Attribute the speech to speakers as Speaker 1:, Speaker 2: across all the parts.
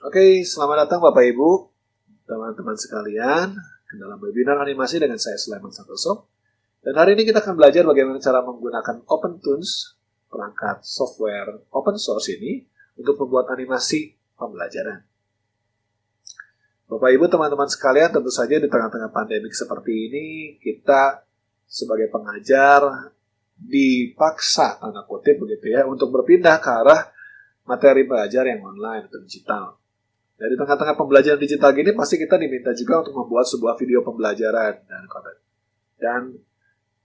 Speaker 1: Oke, selamat datang Bapak Ibu, teman-teman sekalian, ke dalam webinar animasi dengan saya Sulaiman Santoso. Dan hari ini kita akan belajar bagaimana cara menggunakan OpenToons, perangkat software open source ini, untuk membuat animasi pembelajaran. Bapak Ibu, teman-teman sekalian, tentu saja di tengah-tengah pandemik seperti ini, kita sebagai pengajar dipaksa, tanda kutip begitu ya, untuk berpindah ke arah materi belajar yang online atau digital. Dari tengah-tengah pembelajaran digital gini, pasti kita diminta juga untuk membuat sebuah video pembelajaran dan konten. Dan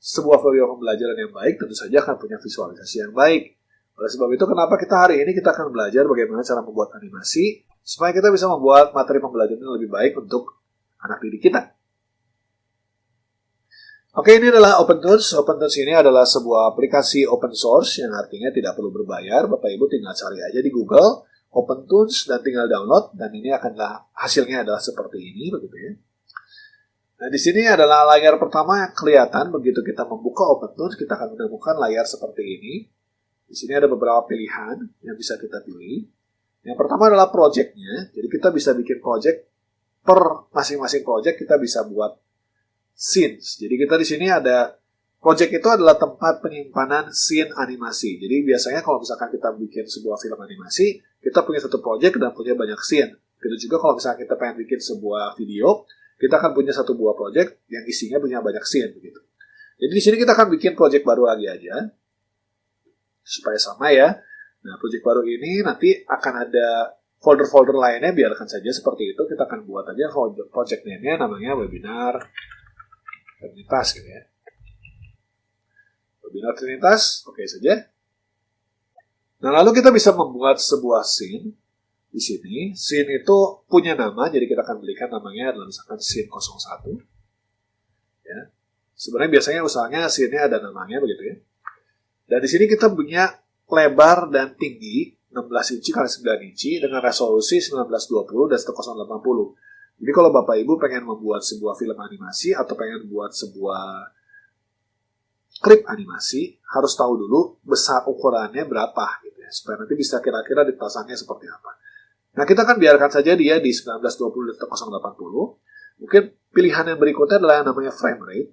Speaker 1: sebuah video pembelajaran yang baik tentu saja akan punya visualisasi yang baik. Oleh sebab itu, kenapa kita hari ini kita akan belajar bagaimana cara membuat animasi supaya kita bisa membuat materi pembelajaran yang lebih baik untuk anak didik kita. Oke, ini adalah OpenToons. OpenToons ini adalah sebuah aplikasi open source yang artinya tidak perlu berbayar. Bapak Ibu tinggal cari aja di Google OpenToons dan tinggal download, dan ini akanlah hasilnya adalah seperti ini begitu ya. Nah, di sini adalah layar pertama yang kelihatan. Begitu kita membuka OpenToons, kita akan menemukan layar seperti ini. Di sini ada beberapa pilihan yang bisa kita pilih. Yang pertama adalah project-nya. Jadi kita bisa bikin project, per masing-masing project kita bisa buat scenes. Jadi kita di sini ada project itu adalah tempat penyimpanan scene animasi. Jadi biasanya kalau misalkan kita bikin sebuah film animasi, kita punya satu project dan punya banyak scene. Begitu juga kalau misalkan kita pengen bikin sebuah video, kita akan punya satu buah project yang isinya punya banyak scene begitu. Jadi di sini kita akan bikin project baru lagi aja supaya sama ya. Nah, project baru ini nanti akan ada folder-folder lainnya, biarkan saja seperti itu. Kita akan buat aja project name-nya namanya webinar Trinitas gitu ya. Webinar Trinitas, oke saja. Nah, lalu kita bisa membuat sebuah scene. Di sini, scene itu punya nama, jadi kita akan berikan namanya adalah misalkan scene 01. Ya. Sebenarnya biasanya usahanya scene-nya ada namanya begitu ya. Dan di sini kita punya lebar dan tinggi 16 inci x 9 inci dengan resolusi 1920 dan 1080. Jadi kalau Bapak Ibu pengen membuat sebuah film animasi atau pengen buat sebuah klip animasi, harus tahu dulu besar ukurannya berapa gitu ya, supaya nanti bisa kira-kira dipasangnya seperti apa. Nah, kita akan biarkan saja dia di 1920 dan 1080. Mungkin pilihan yang berikutnya adalah yang namanya frame rate.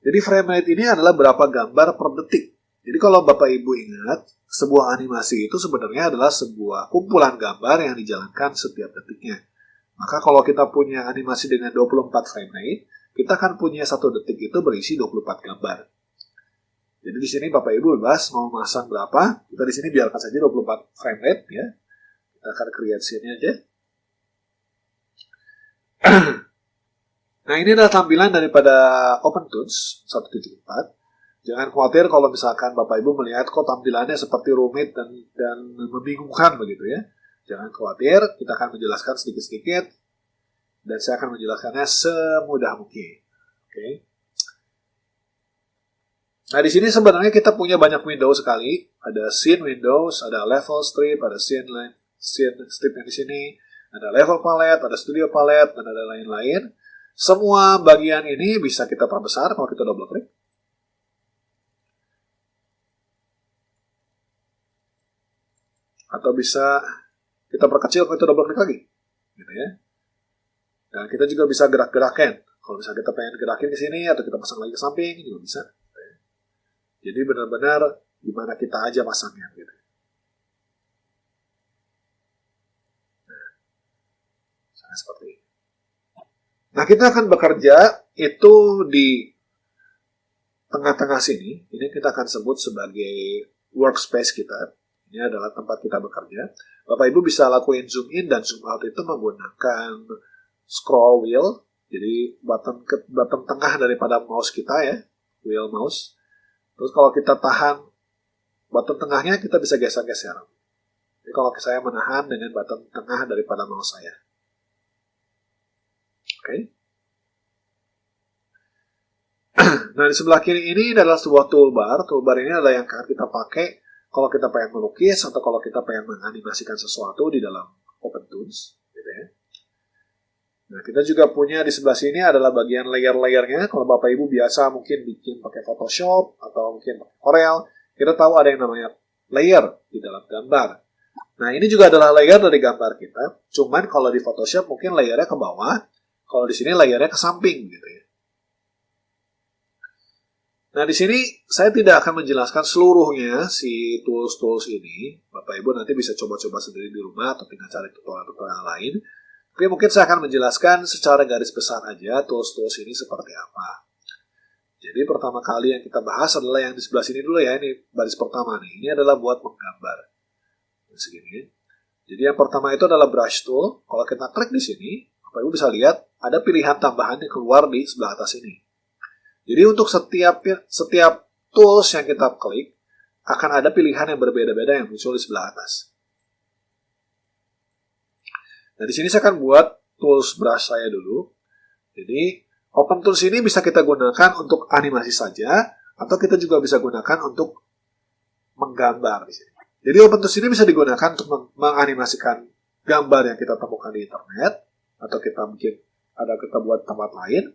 Speaker 1: Jadi frame rate ini adalah berapa gambar per detik. Jadi kalau Bapak Ibu ingat, sebuah animasi itu sebenarnya adalah sebuah kumpulan gambar yang dijalankan setiap detiknya. Maka kalau kita punya animasi dengan 24 frame rate, kita akan punya satu detik itu berisi 24 gambar. Jadi di sini Bapak Ibu bebas mau masang berapa, kita di sini biarkan saja 24 frame rate ya. Kita akan create scene-nya aja. Nah, ini adalah tampilan daripada OpenToons 174. Jangan khawatir kalau misalkan Bapak Ibu melihat kok tampilannya seperti rumit dan membingungkan begitu ya. Jangan khawatir, kita akan menjelaskan sedikit-sedikit dan saya akan menjelaskannya semudah mungkin. Oke. Nah, di sini sebenarnya kita punya banyak window sekali. Ada scene windows, ada level strip, ada scene strip yang di sini, ada level palette, ada studio palette, dan ada lain-lain. Semua bagian ini bisa kita perbesar kalau kita double klik. Atau bisa kita perkecil kalau kita double klik lagi, gitu ya. Dan kita juga bisa gerak-gerakin. Kalau misalnya kita pengen gerakin ke sini atau kita pasang lagi ke samping juga bisa. Gitu ya. Jadi benar-benar gimana kita aja pasangnya, gitu. Nah, misalnya seperti ini. Nah, kita akan bekerja itu di tengah-tengah sini. Ini kita akan sebut sebagai workspace kita. Ini adalah tempat kita bekerja. Bapak Ibu bisa lakuin zoom in dan zoom out itu menggunakan scroll wheel. Jadi button tengah daripada mouse kita ya, wheel mouse. Terus kalau kita tahan button tengahnya, kita bisa geser-geser. Jadi kalau saya menahan dengan button tengah daripada mouse saya. Oke. Nah, di sebelah kiri ini adalah sebuah toolbar. Toolbar ini adalah yang akan kita pakai kalau kita pengen melukis atau kalau kita pengen menganimasikan sesuatu di dalam OpenToons, gitu ya. Nah, kita juga punya di sebelah sini adalah bagian layer-layernya. Kalau Bapak Ibu biasa mungkin bikin pakai Photoshop atau mungkin pakai Corel, kita tahu ada yang namanya layer di dalam gambar. Nah, ini juga adalah layer dari gambar kita. Cuman kalau di Photoshop mungkin layernya ke bawah. Kalau di sini layernya ke samping gitu ya. Nah, di sini saya tidak akan menjelaskan seluruhnya si tools-tools ini. Bapak Ibu nanti bisa coba-coba sendiri di rumah atau tinggal cari tutorial-tutorial lain. Tapi mungkin saya akan menjelaskan secara garis besar aja tools-tools ini seperti apa. Jadi pertama kali yang kita bahas adalah yang di sebelah sini dulu ya. Ini baris pertama nih. Ini adalah buat menggambar. Segini. Jadi yang pertama itu adalah brush tool. Kalau kita klik di sini, Bapak Ibu bisa lihat ada pilihan tambahan yang keluar di sebelah atas ini. Jadi untuk setiap tools yang kita klik, akan ada pilihan yang berbeda-beda yang muncul di sebelah atas. Nah, di sini saya akan buat tools brush saya dulu. Jadi, open tools ini bisa kita gunakan untuk animasi saja, atau kita juga bisa gunakan untuk menggambar di sini. Jadi, open tools ini bisa digunakan untuk menganimasikan gambar yang kita temukan di internet, atau kita mungkin kita buat tempat lain.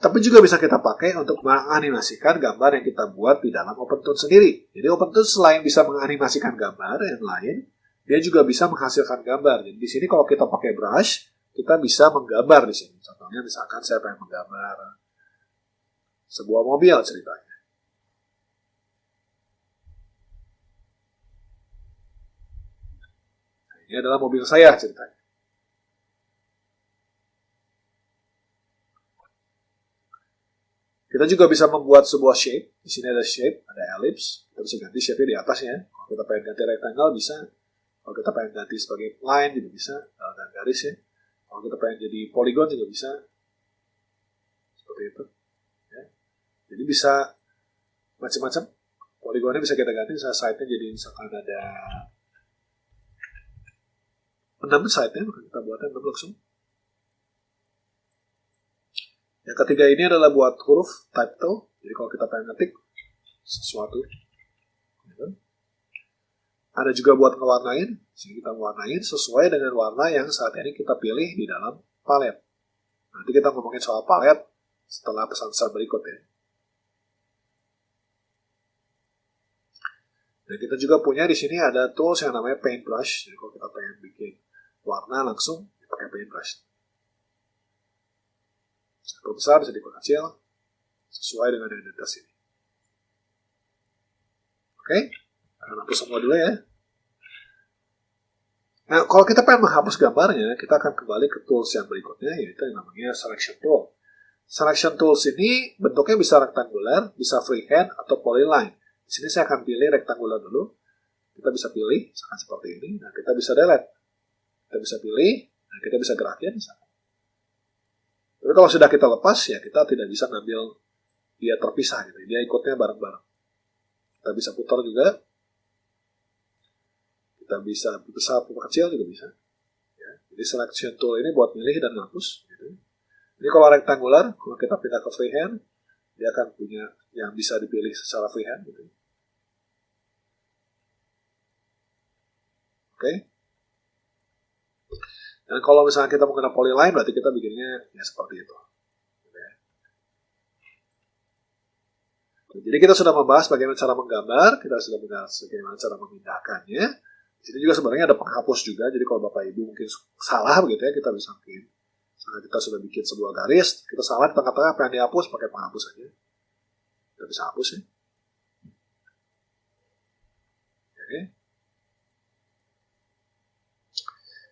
Speaker 1: Tapi juga bisa kita pakai untuk menganimasikan gambar yang kita buat di dalam OpenToon sendiri. Jadi OpenToon selain bisa menganimasikan gambar yang lain, dia juga bisa menghasilkan gambar. Jadi di sini kalau kita pakai brush, kita bisa menggambar di sini. Contohnya misalkan saya pengen menggambar sebuah mobil ceritanya. Nah, ini adalah mobil saya ceritanya. Kita juga bisa membuat sebuah shape. Di sini ada shape, ada ellipse. Kita bisa ganti shape-nya di atasnya. Kalau kita pengen ganti rectangle bisa. Kalau kita pengen ganti sebagai line juga bisa. Dan garis ya. Kalau kita pengen jadi polygon juga bisa. Seperti itu. Ya. Jadi bisa macam-macam. Polygonnya bisa kita ganti. Misalnya side-nya jadi misalkan ada 6 side-nya. Maka kita buatnya 6 langsung. Yang ketiga ini adalah buat huruf title. Jadi kalau kita pengen ngetik sesuatu, gitu. Ada juga buat ngewarnain. Jadi kita warnain sesuai dengan warna yang saat ini kita pilih di dalam palet. Nanti kita ngomongin soal palet setelah pesan-pesan berikut ya. Dan kita juga punya di sini ada tools yang namanya paintbrush. Jadi kalau kita pengen bikin warna langsung pakai paintbrush. Bisa diperbesar, bisa diperkecil sesuai dengan identitas ini. Oke, akan hapus semua dulu ya. Nah, kalau kita pengen menghapus gambarnya, kita akan kembali ke tools yang berikutnya, yaitu yang namanya selection tool. Selection tools ini bentuknya bisa rektangular, bisa freehand, atau polyline. Di sini saya akan pilih rektangular dulu. Kita bisa pilih, misalkan seperti ini. Nah, kita bisa delete. Kita bisa pilih, nah kita bisa gerakin, misalkan. Tapi kalau sudah kita lepas, ya kita tidak bisa ngambil dia terpisah gitu. Dia ikutnya bareng-bareng. Kita bisa putar juga. Kita bisa besar atau kecil juga bisa. Ya. Jadi selection tool ini buat milih dan hapus. Gitu. Jadi kalau rektangular, kalau kita pindah ke freehand, dia akan punya yang bisa dipilih secara freehand. Gitu. Oke. Dan kalau misalnya kita menggunakan polyline, berarti kita bikinnya ya seperti itu. Jadi kita sudah membahas bagaimana cara menggambar, kita sudah membahas bagaimana cara memindahkannya. Di sini juga sebenarnya ada penghapus juga, jadi kalau Bapak Ibu mungkin salah begitu ya, kita bisa bikin. Misalnya kita sudah bikin sebuah garis, kita salah di tengah-tengah, pengen dihapus, pakai penghapus aja. Kita bisa hapus ya. Oke.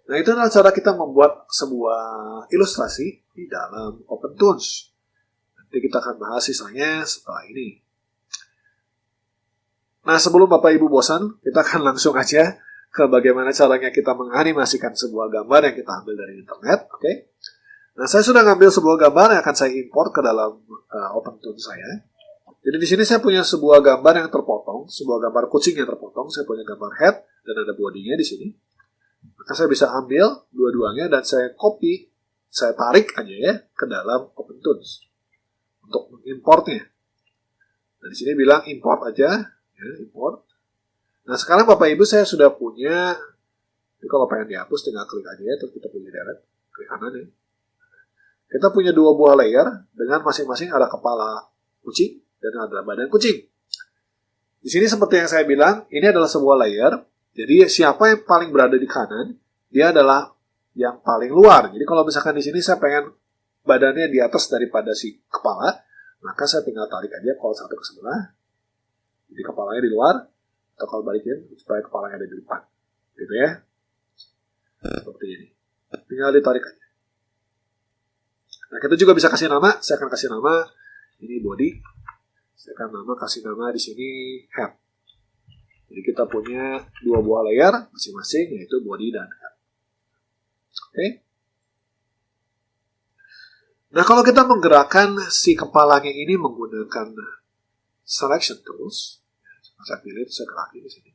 Speaker 1: Nah, itu adalah cara kita membuat sebuah ilustrasi di dalam OpenTools. Nanti kita akan bahas sisanya setelah ini. Nah, sebelum Bapak Ibu bosan, kita akan langsung aja ke bagaimana caranya kita menganimasikan sebuah gambar yang kita ambil dari internet. Oke? Nah, saya sudah ngambil sebuah gambar yang akan saya import ke dalam OpenTools saya. Jadi di sini saya punya sebuah gambar yang terpotong, sebuah gambar kucing yang terpotong. Saya punya gambar head dan ada bodinya di sini. Maka saya bisa ambil dua-duanya dan saya copy, saya tarik aja ya ke dalam OpenTools untuk mengimportnya. Nah, di sini bilang import aja, ya, import. Nah, sekarang Bapak Ibu saya sudah punya, jadi kalau pengen dihapus tinggal klik aja ya, terus kita pilih delete, klik kanan ya. Kita punya dua buah layer dengan masing-masing ada kepala kucing dan ada badan kucing. Di sini seperti yang saya bilang, ini adalah sebuah layer. Jadi siapa yang paling berada di kanan, dia adalah yang paling luar. Jadi kalau misalkan di sini saya pengen badannya di atas daripada si kepala, maka saya tinggal tarik aja call satu ke sebelah. Jadi kepalanya di luar, atau kalau balikin supaya kepalanya ada di depan. Gitu ya. Seperti ini. Tinggal ditarik aja. Nah, kita juga bisa kasih nama. Saya akan kasih nama ini body. Saya akan kasih nama di sini head. Jadi kita punya dua buah layer masing-masing, yaitu body dan head. Oke. Nah, kalau kita menggerakkan si kepalanya ini menggunakan selection tools, saya pilih, saya gerakin di sini.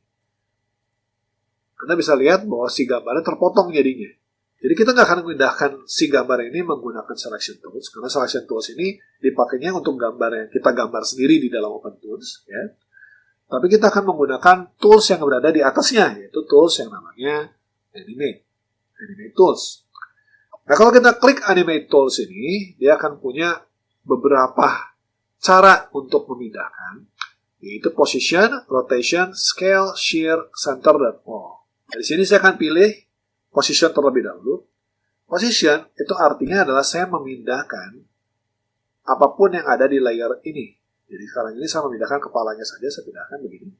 Speaker 1: Anda bisa lihat bahwa si gambarnya terpotong jadinya. Jadi kita nggak akan memindahkan si gambar ini menggunakan selection tools, karena selection tools ini dipakainya untuk gambar yang kita gambar sendiri di dalam OpenTools, ya. Tapi kita akan menggunakan tools yang berada di atasnya, yaitu tools yang namanya Animate Tools. Nah, kalau kita klik Animate Tools ini, dia akan punya beberapa cara untuk memindahkan, yaitu Position, Rotation, Scale, Shear, Center, dan All. Dari sini saya akan pilih Position terlebih dahulu. Position itu artinya adalah saya memindahkan apapun yang ada di layer ini. Jadi sekarang ini saya memindahkan kepalanya saja, saya pindahkan begini.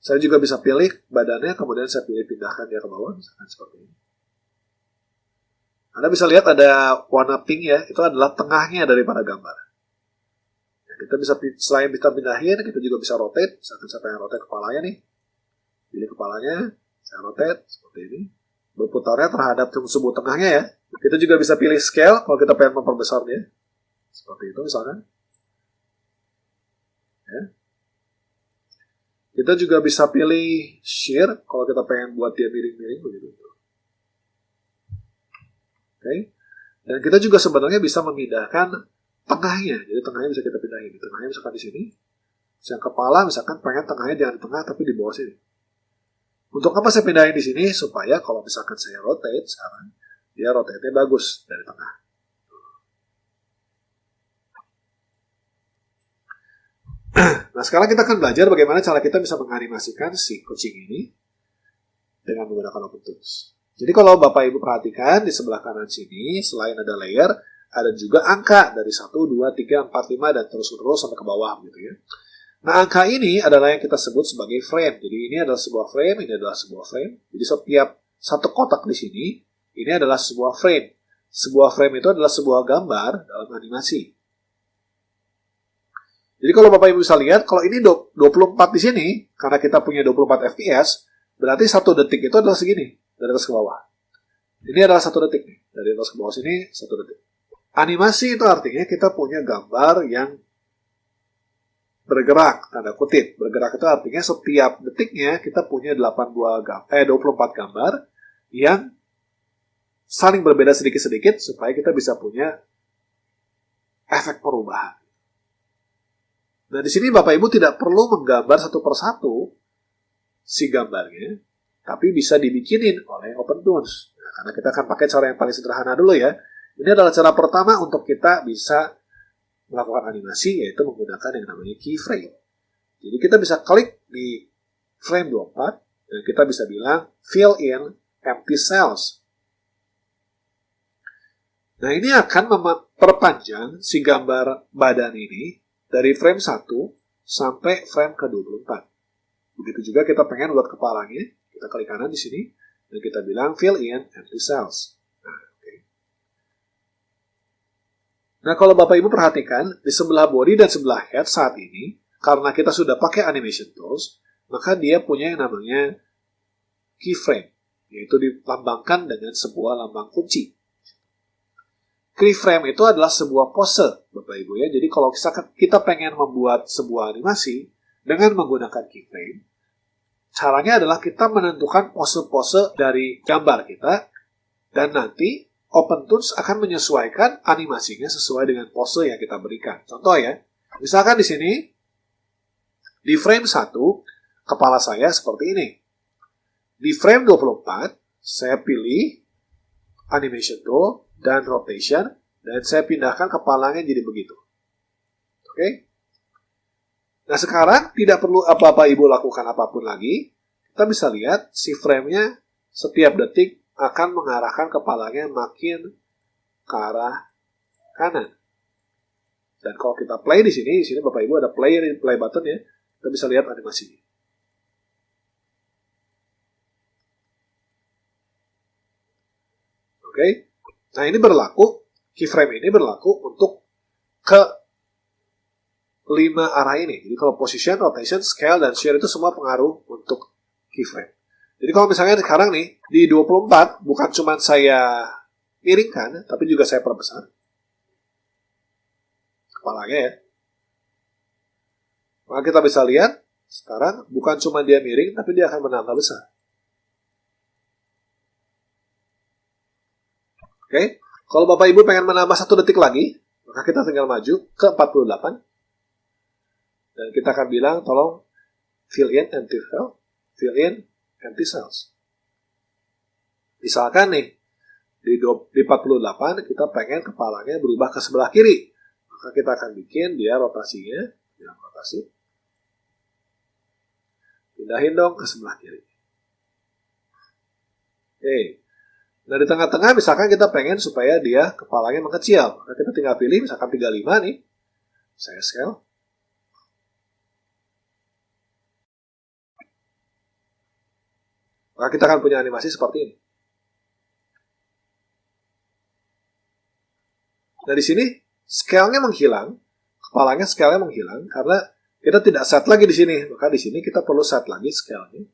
Speaker 1: Saya juga bisa pilih badannya, kemudian saya pilih pindahkan dia ke bawah, misalkan seperti ini. Anda bisa lihat ada warna pink ya, itu adalah tengahnya daripada gambar. Nah, kita bisa, selain bisa pindahin, kita juga bisa rotate. Misalkan saya pengen rotate kepalanya nih. Pilih kepalanya, saya rotate seperti ini. Berputarnya terhadap sumbu tengahnya ya. Kita juga bisa pilih scale kalau kita pengen memperbesar dia. Seperti itu misalkan. Ya. Kita juga bisa pilih shear kalau kita pengen buat dia miring-miring begitu. Oke. Dan kita juga sebenarnya bisa memindahkan tengahnya. Jadi tengahnya bisa kita pindahin. Tengahnya misalkan di sini. Yang kepala misalkan pengen tengahnya jangan di tengah tapi di bawah sini. Untuk apa saya pindahin di sini? Supaya kalau misalkan saya rotate sekarang, dia rotate-nya bagus dari tengah. Nah, sekarang kita akan belajar bagaimana cara kita bisa menganimasikan si kucing ini dengan menggunakan OpenTools. Jadi kalau Bapak Ibu perhatikan di sebelah kanan sini, selain ada layer, ada juga angka dari 1, 2, 3, 4, 5, dan terus-menerus sampai ke bawah gitu ya. Nah, angka ini adalah yang kita sebut sebagai frame. Jadi ini adalah sebuah frame, ini adalah sebuah frame. Jadi setiap satu kotak di sini, ini adalah sebuah frame. Sebuah frame itu adalah sebuah gambar dalam animasi. Jadi kalau Bapak Ibu bisa lihat, kalau ini 24 di sini, karena kita punya 24 fps, berarti 1 detik itu adalah segini, dari atas ke bawah. Ini adalah 1 detik nih, dari atas ke bawah sini 1 detik. Animasi itu artinya kita punya gambar yang bergerak, tanda kutip. Bergerak itu artinya setiap detiknya kita punya 24 gambar yang saling berbeda sedikit-sedikit supaya kita bisa punya efek perubahan. Nah, di sini Bapak Ibu tidak perlu menggambar satu persatu si gambarnya, tapi bisa dibikinin oleh OpenTools. Nah, karena kita akan pakai cara yang paling sederhana dulu ya. Ini adalah cara pertama untuk kita bisa melakukan animasi, yaitu menggunakan yang namanya keyframe. Jadi kita bisa klik di frame 24, dan kita bisa bilang fill in empty cells. Nah, ini akan memperpanjang si gambar badan ini dari frame 1 sampai frame ke-24. Begitu juga kita pengen buat kepalanya, kita klik kanan di sini, dan kita bilang fill in empty cells. Nah, kalau Bapak Ibu perhatikan, di sebelah body dan sebelah head saat ini, karena kita sudah pakai animation tools, maka dia punya yang namanya keyframe, yaitu dilambangkan dengan sebuah lambang kunci. Keyframe itu adalah sebuah pose, Bapak Ibu ya. Jadi kalau kita pengen membuat sebuah animasi dengan menggunakan keyframe, caranya adalah kita menentukan pose-pose dari gambar kita, dan nanti OpenTools akan menyesuaikan animasinya sesuai dengan pose yang kita berikan. Contoh ya, misalkan di sini, di frame 1, kepala saya seperti ini. Di frame 24, saya pilih animation tool dan rotation, dan saya pindahkan kepalanya jadi begitu. Oke? Nah, sekarang tidak perlu apa-apa Ibu lakukan apapun lagi. Kita bisa lihat si frame-nya setiap detik akan mengarahkan kepalanya makin ke arah kanan. Dan kalau kita play di sini Bapak Ibu ada play button ya. Kita bisa lihat animasinya. Oke. Nah, ini berlaku, keyframe ini berlaku untuk ke 5 arah ini. Jadi kalau position, rotation, scale, dan share itu semua pengaruh untuk keyframe. Jadi kalau misalnya sekarang nih, di 24, bukan cuma saya miringkan, tapi juga saya perbesar kepalanya ya. Maka kita bisa lihat, sekarang bukan cuma dia miring, tapi dia akan menambah besar. Oke, kalau Bapak Ibu pengen menambah 1 detik lagi, maka kita tinggal maju ke 48. Dan kita akan bilang, tolong fill in empty cell, fill in empty cells. Misalkan nih, di 48 kita pengen kepalanya berubah ke sebelah kiri. Maka kita akan bikin dia rotasinya, bilang rotasi. Pindahin dong ke sebelah kiri. Oke. Nah, di tengah-tengah misalkan kita pengen supaya dia kepalanya mengecil. Maka kita tinggal pilih misalkan 35 nih. Saya scale. Maka kita akan punya animasi seperti ini. Nah, di sini scale-nya menghilang, kepalanya scale-nya menghilang karena kita tidak set lagi di sini. Maka di sini kita perlu set lagi scale-nya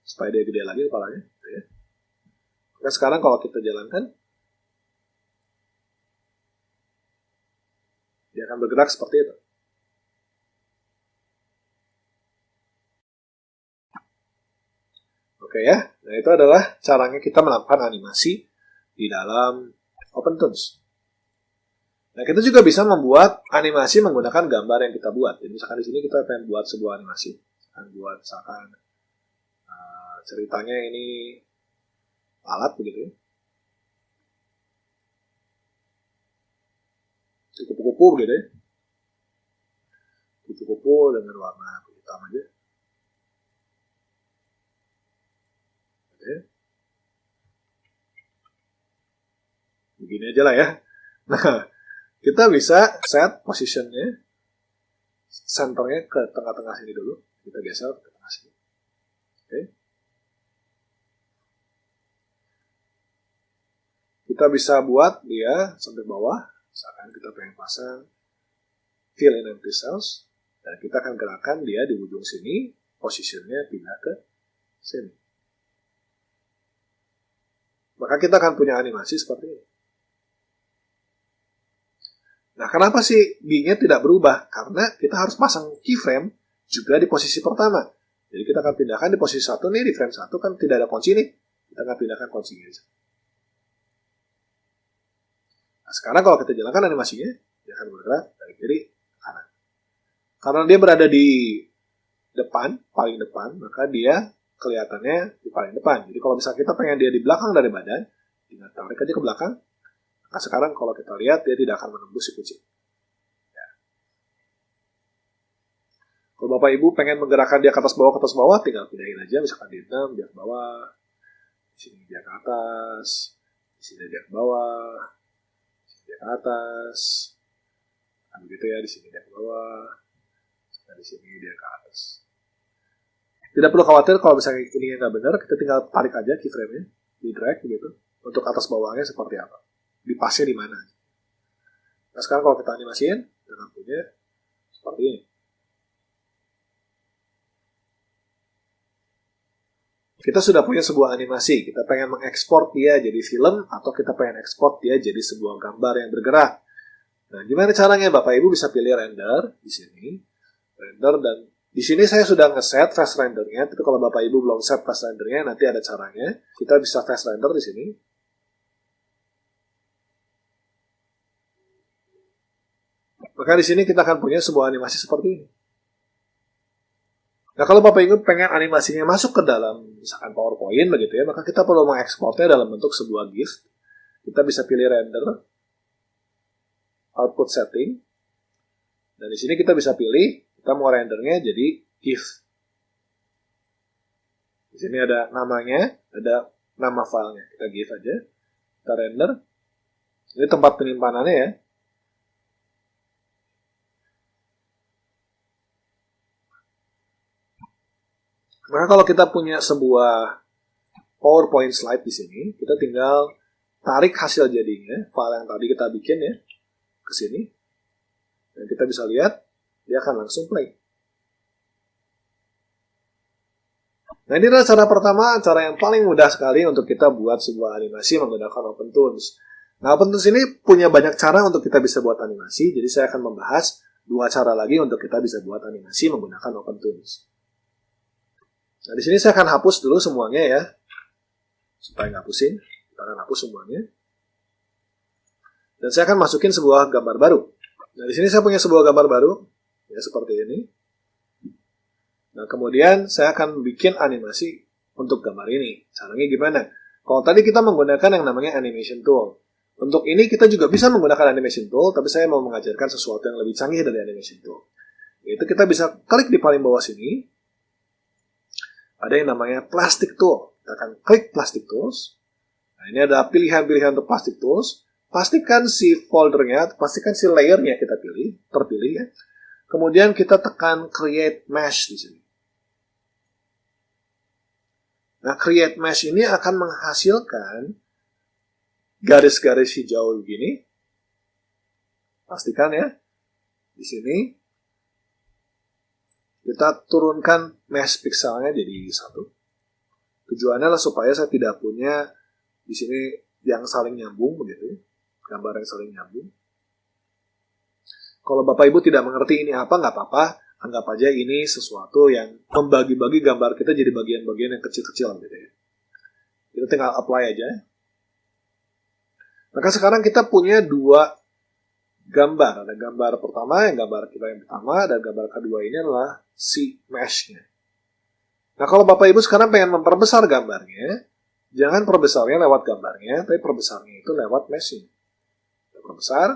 Speaker 1: supaya dia gede lagi kepalanya. Ya. Maka sekarang kalau kita jalankan, dia akan bergerak seperti itu. Oke ya, nah itu adalah caranya kita melakukan animasi di dalam OpenToonz. Nah, kita juga bisa membuat animasi menggunakan gambar yang kita buat. Jadi misalkan di sini kita pengen buat sebuah animasi, misalkan ceritanya ini alat begitu ya. Kupu-kupu begitu ya. Kupu-kupu dengan warna hitam aja. Oke. Begini aja lah ya. Nah, kita bisa set positionnya, centernya ke tengah-tengah sini dulu. Kita geser ke tengah sini. Oke. Kita bisa buat dia sampai bawah. Misalkan kita pengen pasang fill in empty cells. Dan kita akan gerakan dia di ujung sini. Positionnya pindah ke sini. Maka kita akan punya animasi seperti ini. Nah, kenapa sih B-nya tidak berubah? Karena kita harus pasang keyframe juga di posisi pertama. Jadi kita akan pindahkan di posisi 1 nih, di frame 1 kan tidak ada kunci nih. Kita akan pindahkan kuncinya. Nah, sekarang kalau kita jalankan animasinya, dia akan bergerak dari kiri ke kanan. Karena dia berada di depan, paling depan, maka dia kelihatannya di paling depan. Jadi kalau misalnya kita pengen dia di belakang dari badan, tinggal tarik aja ke belakang. Nah, sekarang kalau kita lihat, dia tidak akan menembus si kucing. Ya. Kalau Bapak Ibu pengen menggerakkan dia ke atas bawah, tinggal pindahin aja. Misalkan di 6, dia ke bawah. Di sini dia ke atas. Di sini dia ke bawah. Di sini dia ke atas. Nah, begitu ya, di sini dia ke bawah. Nah, di sini dia ke atas. Tidak perlu khawatir kalau misalnya ini nggak benar, kita tinggal tarik aja keyframe-nya, di drag begitu, untuk atas bawahnya seperti apa. Di pasnya di mana. Nah, sekarang kalau kita animasiin, kita punya seperti ini. Kita sudah punya sebuah animasi. Kita pengen mengekspor dia jadi film, atau kita pengen ekspor dia jadi sebuah gambar yang bergerak. Nah, gimana caranya? Bapak Ibu bisa pilih render di sini, render, dan di sini saya sudah ngeset fast rendernya. Tapi kalau Bapak Ibu belum set fast rendernya, nanti ada caranya. Kita bisa fast render di sini. Maka di sini kita akan punya sebuah animasi seperti ini. Nah, kalau Bapak Ibu pengen animasinya masuk ke dalam misalkan PowerPoint begitu ya, maka kita perlu mengekspornya dalam bentuk sebuah GIF. Kita bisa pilih render, output setting, Dan di sini kita bisa pilih, kita mau rendernya jadi GIF. Di sini ada namanya, ada nama filenya. Kita GIF aja, kita render. Ini tempat penyimpanannya ya. Maka kalau kita punya sebuah PowerPoint slide di sini, kita tinggal tarik hasil jadinya, file yang tadi kita bikin ya, ke sini. Dan kita bisa lihat, dia akan langsung play. Nah, ini adalah cara pertama, cara yang paling mudah sekali untuk kita buat sebuah animasi menggunakan OpenToonz. Nah, OpenToonz ini punya banyak cara untuk kita bisa buat animasi, jadi saya akan membahas 2 cara lagi untuk kita bisa buat animasi menggunakan OpenToonz. Nah, di sini saya akan hapus dulu semuanya ya, supaya nggak pusing. Kita akan hapus semuanya. Dan saya akan masukin sebuah gambar baru. Nah, di sini saya punya sebuah gambar baru, ya seperti ini. Nah, kemudian saya akan bikin animasi untuk gambar ini. Caranya gimana? Kalau tadi kita menggunakan yang namanya animation tool. Untuk ini kita juga bisa menggunakan animation tool, tapi saya mau mengajarkan sesuatu yang lebih canggih dari animation tool. Yaitu kita bisa klik di paling bawah sini. Ada yang namanya plastic tool. Kita akan klik plastic tools. Nah, ini ada pilihan-pilihan untuk plastic tools. Pastikan si foldernya, pastikan si layernya kita terpilih ya. Kemudian kita tekan create mesh di sini. Nah, create mesh ini akan menghasilkan garis-garis hijau begini. Pastikan ya. Di sini kita turunkan mesh pixelnya jadi 1. Tujuannya adalah supaya saya tidak punya di sini yang saling nyambung begitu, gambar yang saling nyambung. Kalau Bapak Ibu tidak mengerti ini apa, nggak apa-apa, anggap aja ini sesuatu yang membagi-bagi gambar kita jadi bagian-bagian yang kecil-kecil gitu ya. Kita tinggal apply aja. Maka sekarang kita punya 2 gambar. Ada gambar pertama, yang gambar kita yang pertama, dan gambar kedua ini adalah si mesh-nya. Nah, kalau Bapak Ibu sekarang pengen memperbesar gambarnya, jangan perbesarnya lewat gambarnya, tapi perbesarnya itu lewat mesh-nya. Kita perbesar,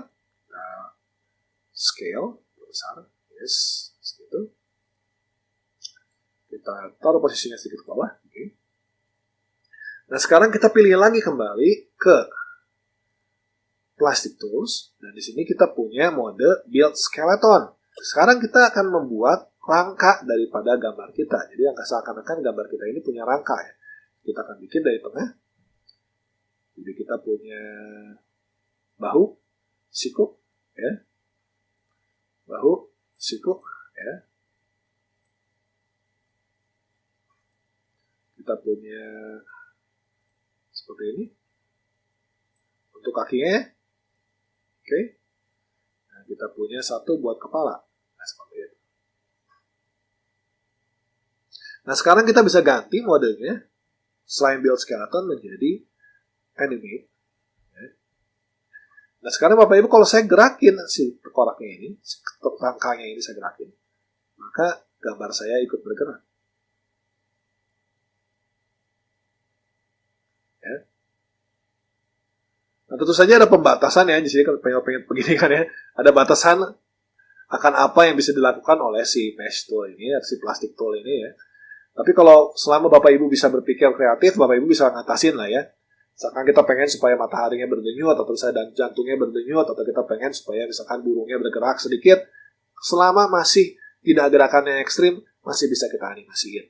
Speaker 1: scale, perbesar, yes, segitu. Kita taruh posisinya sedikit ke bawah. Okay. Nah, sekarang kita pilih lagi kembali ke Plastic Tools, dan di sini kita punya mode Build Skeleton. Sekarang kita akan membuat rangka daripada gambar kita. Jadi yang seakan-akan gambar kita ini punya rangka ya. Kita akan bikin dari tengah. Jadi kita punya bahu, siku, ya. Bahu, siku, ya. Kita punya seperti ini. Untuk kakinya, oke. Nah, kita punya 1 buat kepala. Nah, seperti itu. Nah, sekarang kita bisa ganti modenya selain build skeleton menjadi animate. Nah, sekarang Bapak Ibu kalau saya gerakin si koraknya ini, rangkanya ini saya gerakin, maka gambar saya ikut bergerak. Ya. Nah, tentu saja ada pembatasan ya di sini kalau pengen begini kan ya, ada batasan akan apa yang bisa dilakukan oleh si mesh tool ini, si plastic tool ini ya. Tapi kalau selama Bapak Ibu bisa berpikir kreatif, Bapak Ibu bisa ngatasin lah ya. Misalkan kita pengen supaya mataharinya berdenyut, atau misalnya jantungnya berdenyut, atau kita pengen supaya misalkan burungnya bergerak sedikit, selama masih tidak gerakannya ekstrim, masih bisa kita animasiin.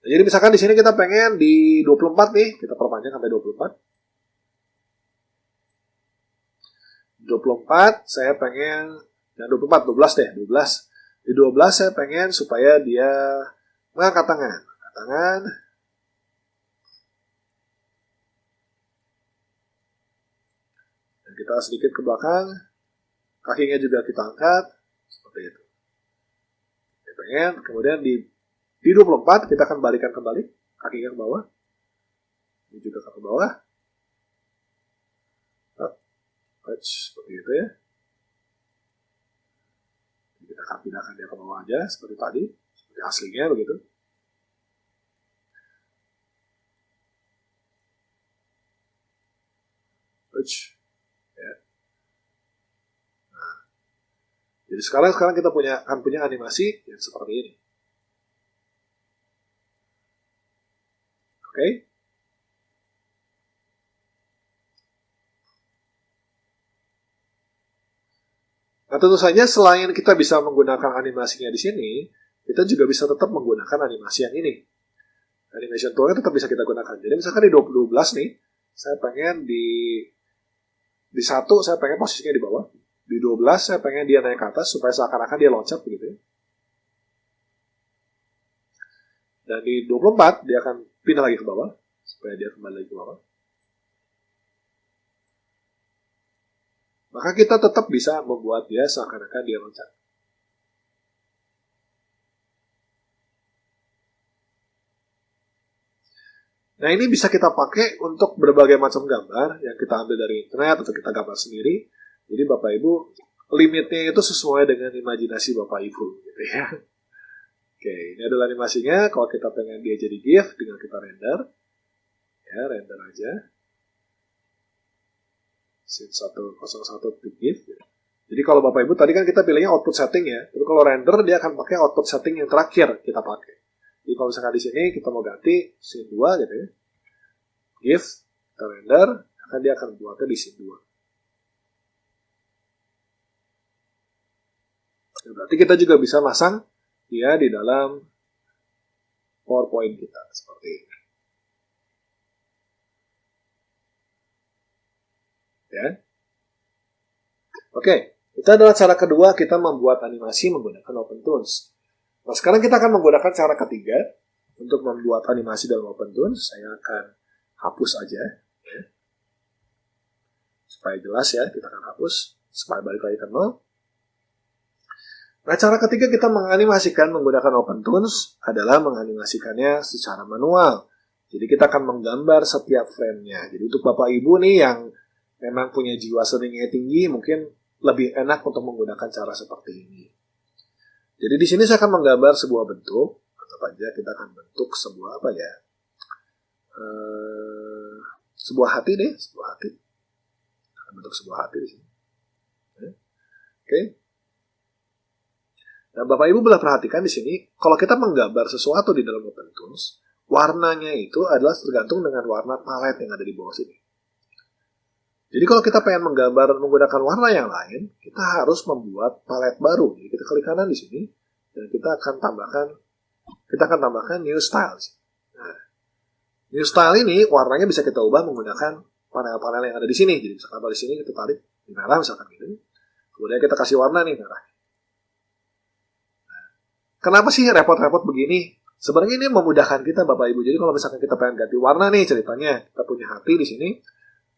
Speaker 1: Nah, jadi misalkan di sini kita pengen di 24 nih, kita perpanjang sampai 24. 24 saya pengen, yang 24, 12 deh, 12. Di 12 saya pengen supaya dia mengangkat tangan. Angkat tangan. Dan kita sedikit ke belakang. Kakinya juga kita angkat. Seperti itu. Saya pengen, kemudian di 24 kita akan balikan kembali. Kakinya ke bawah. Ini juga ke bawah. Seperti itu ya. Kita akan pindahkan dia ke bawah aja. Seperti tadi. Seperti aslinya begitu. Ya. Nah, Jadi sekarang kita akan punya animasi yang seperti ini. Oke. Nah, tentu saja selain kita bisa menggunakan animasinya di sini, kita juga bisa tetap menggunakan animasi yang ini. Animation toolnya tetap bisa kita gunakan. Jadi misalkan di 2012 nih, saya pengen di 1 saya pengen posisinya di bawah. Di 12 saya pengen dia naik ke atas supaya seakan-akan dia loncat begitu ya. Dan di 24 dia akan pindah lagi ke bawah supaya dia kembali lagi ke bawah. Maka kita tetap bisa membuat dia seakan-akan dia loncat. Nah, ini bisa kita pakai untuk berbagai macam gambar yang kita ambil dari internet atau kita gambar sendiri. Jadi Bapak Ibu, limitnya itu sesuai dengan imajinasi Bapak Ibu gitu ya. Oke, ini adalah animasinya. Kalau kita pengen dia jadi GIF, tinggal kita render. Ya, render aja. Scene 101 GIF. Jadi kalau Bapak Ibu, tadi kan kita pilihnya output setting ya. Tapi kalau render, dia akan pakai output setting yang terakhir kita pakai. Jadi kalau misalkan di sini kita mau ganti scene 2 gitu ya. GIF, kita render, maka dia akan buatnya di scene 2. Nah, berarti kita juga bisa masang dia di dalam PowerPoint kita seperti ini. Ya. Oke, itu adalah cara kedua kita membuat animasi menggunakan OpenToons. Nah, sekarang kita akan menggunakan cara ketiga untuk membuat animasi dalam OpenToons. Saya akan hapus aja, ya. Supaya jelas ya, kita akan hapus, supaya balik lagi ke 0. Nah, cara ketiga kita menganimasikan menggunakan OpenToons adalah menganimasikannya secara manual. Jadi kita akan menggambar setiap frame-nya. Jadi untuk Bapak Ibu nih yang memang punya jiwa seninya tinggi, mungkin lebih enak untuk menggunakan cara seperti ini. Jadi di sini saya akan menggambar sebuah bentuk, atau aja kita akan bentuk sebuah apa ya? Sebuah hati deh, sebuah hati. Akan bentuk sebuah hati di sini. Oke. Nah, Bapak Ibu boleh perhatikan di sini, kalau kita menggambar sesuatu di dalam OpenToons, warnanya itu adalah tergantung dengan warna palet yang ada di bawah sini. Jadi kalau kita pengen menggambar menggunakan warna yang lain, kita harus membuat palet baru. Jadi kita klik kanan di sini dan kita akan tambahkan new style. Nah, new style ini warnanya bisa kita ubah menggunakan panel-panel yang ada di sini. Jadi misalkan di sini kita tarik di merah misalkan gitu. Kemudian kita kasih warna nih merah. Nah, kenapa sih repot-repot begini? Sebenarnya ini memudahkan kita Bapak Ibu. Jadi kalau misalkan kita pengen ganti warna nih ceritanya, kita punya hati di sini.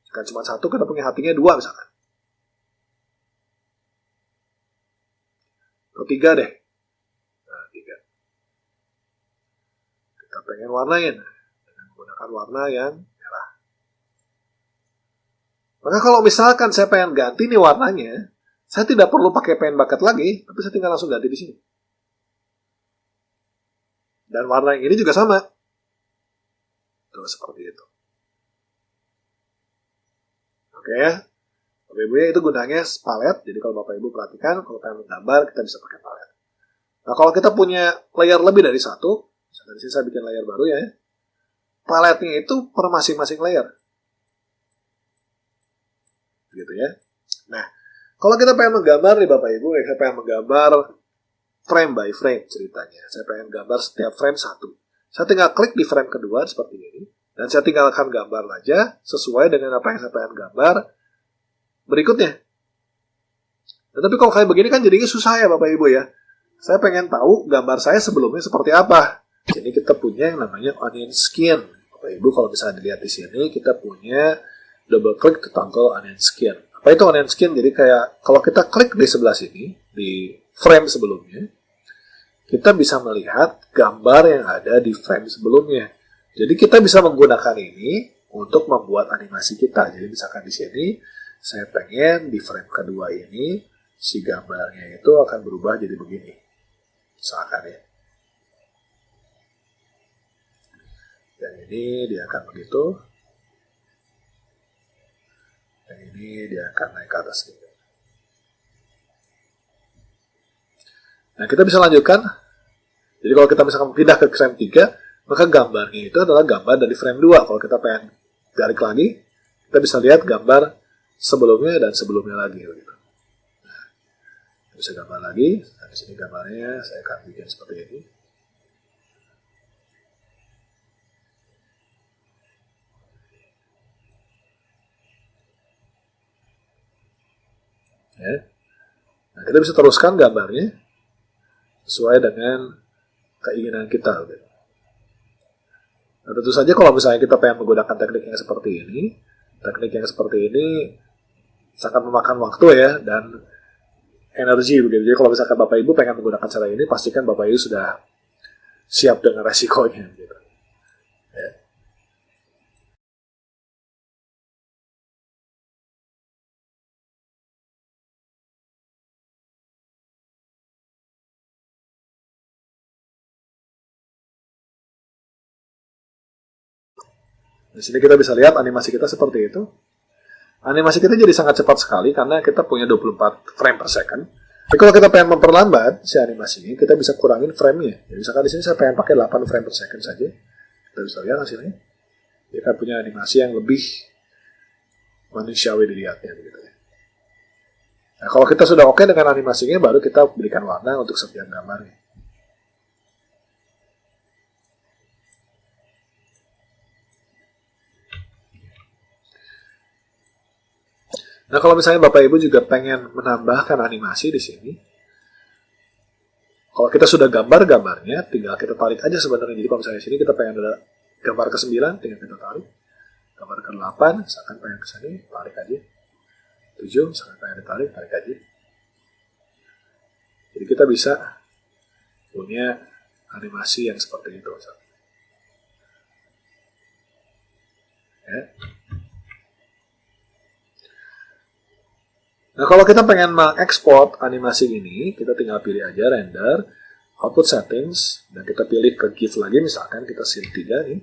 Speaker 1: Kan cuma satu, kita punya hatinya 2 misalkan. Atau 3 deh. Nah, 3. Kita pengen warnain dengan menggunakan warna yang merah. Maka kalau misalkan saya pengen ganti nih warnanya, saya tidak perlu pakai pen bucket lagi, tapi saya tinggal langsung ganti di sini. Dan warna yang ini juga sama. Tuh, seperti itu. Oke ya, Bapak Ibu ya, itu gunanya palet. Jadi kalau Bapak Ibu perhatikan, kalau pengen menggambar, kita bisa pakai palet. Nah, kalau kita punya layer lebih dari 1, misalkan di sini saya bikin layer baru ya, paletnya itu per masing-masing layer. Gitu ya. Nah, kalau kita pengen menggambar nih Bapak Ibu, saya pengen menggambar frame by frame ceritanya. Saya pengen gambar setiap frame 1. Saya tinggal klik di frame kedua seperti ini. Dan saya tinggalkan gambar aja sesuai dengan apa yang saya pengen gambar berikutnya. Nah, tapi kalau kayak begini kan jadinya susah ya Bapak Ibu ya. Saya pengen tahu gambar saya sebelumnya seperti apa. Jadi kita punya yang namanya onion skin. Bapak Ibu kalau bisa dilihat di sini kita punya double klik ke tombol onion skin. Apa itu onion skin? Jadi kayak kalau kita klik di sebelah sini di frame sebelumnya, kita bisa melihat gambar yang ada di frame sebelumnya. Jadi kita bisa menggunakan ini untuk membuat animasi kita. Jadi misalkan di sini saya pengen di frame kedua ini si gambarnya itu akan berubah jadi begini. Misalkan ya. Dan ini dia akan begitu. Dan ini dia akan naik ke atas gitu. Nah, kita bisa lanjutkan. Jadi kalau kita misalkan pindah ke frame 3, maka gambarnya itu adalah gambar dari frame 2. Kalau kita pengen tarik lagi, kita bisa lihat gambar sebelumnya dan sebelumnya lagi. Gitu. Nah, kita bisa gambar lagi. Nah, di sini gambarnya saya akan bikin seperti ini. Ya. Nah, kita bisa teruskan gambarnya sesuai dengan keinginan kita. Gitu. Nah, tentu saja kalau misalnya kita pengen menggunakan teknik yang seperti ini sangat memakan waktu ya dan energi begitu. Jadi kalau misalkan Bapak Ibu pengen menggunakan cara ini, pastikan Bapak Ibu sudah siap dengan resikonya. Gitu. Ya. Di sini kita bisa lihat animasi kita seperti itu. Animasi kita jadi sangat cepat sekali karena kita punya 24 frame per second. Jadi kalau kita pengen memperlambat si animasinya, kita bisa kurangin frame-nya. Jadi misalkan di sini saya pengen pakai 8 frame per second saja. Kita bisa lihat hasilnya. Kita punya animasi yang lebih manusiawi dilihatnya begitu ya. Nah, kalau kita sudah oke dengan animasinya, baru kita berikan warna untuk setiap gambarnya. Nah, kalau misalnya Bapak Ibu juga pengen menambahkan animasi di sini, kalau kita sudah gambar-gambarnya, tinggal kita tarik aja sebenarnya. Jadi kalau misalnya di sini kita pengen ada gambar ke-9, tinggal kita tarik. Gambar ke-8, misalkan pengen ke sini, tarik aja. 7, misalkan pengen ditarik, tarik aja. Jadi kita bisa punya animasi yang seperti itu. Ya. Nah, kalau kita pengen mengekspor animasi ini, kita tinggal pilih aja render, output settings, dan kita pilih ke GIF lagi, misalkan kita scene 3 nih.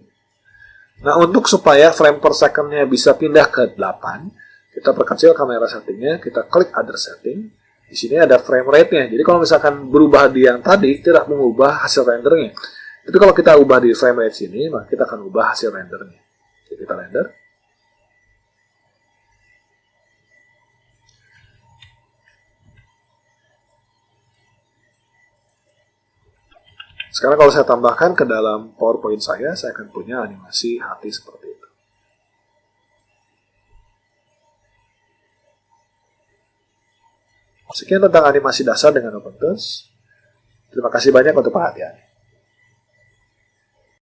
Speaker 1: Nah, untuk supaya frame per second-nya bisa pindah ke 8, kita perkecil kamera settingnya, kita klik other setting. Di sini ada frame rate-nya. Jadi kalau misalkan berubah di yang tadi, tidak mengubah hasil rendernya. Tapi kalau kita ubah di frame rate sini, maka kita akan ubah hasil rendernya. Jadi kita render. Sekarang kalau saya tambahkan ke dalam PowerPoint saya akan punya animasi hati seperti itu. Sekian tentang animasi dasar dengan OpenTools. Terima kasih banyak untuk perhatiannya.